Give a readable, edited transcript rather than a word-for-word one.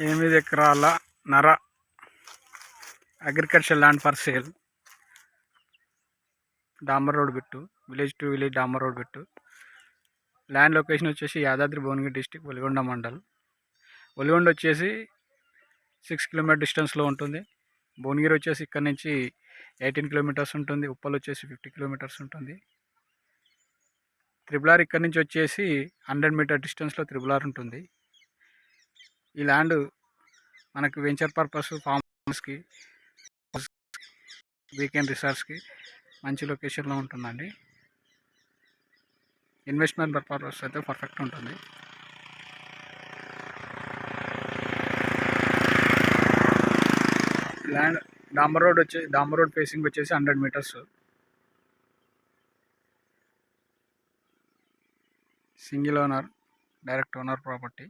8 ఎకరాల నర agriculture land for sale. డాంబర్ రోడ్ బిట్టు, విలేజ్ టు విలేజ్ డాంబర్ రోడ్ బిట్టు. ల్యాండ్ లొకేషన్ వచ్చేసి యాదాద్రి భువనగిరి డిస్టిక్, ఒలిగొండ మండల్. ఒలిగొండ వచ్చేసి 6 కిలోమీటర్ డిస్టెన్స్లో ఉంటుంది. భువనగిరి వచ్చేసి ఇక్కడ నుంచి 18 కిలోమీటర్స్ ఉంటుంది. ఉప్పల్ వచ్చేసి 50 కిలోమీటర్స్ ఉంటుంది. త్రిబుల్ ఇక్కడ నుంచి వచ్చేసి 100 మీటర్ డిస్టెన్స్లో త్రిబుల్ ఉంటుంది. ఈ ల్యాండ్ మనకు వెంచర్ పర్పస్, ఫార్మ్స్కి, వీకెండ్ రిసార్ట్స్కి మంచి లొకేషన్లో ఉంటుందండి. ఇన్వెస్ట్మెంట్ పర్పస్ అయితే పర్ఫెక్ట్ ఉంటుంది. ల్యాండ్ డాంబర్ రోడ్ ఫేసింగ్ వచ్చేసి 100 metres. Single owner, direct owner property.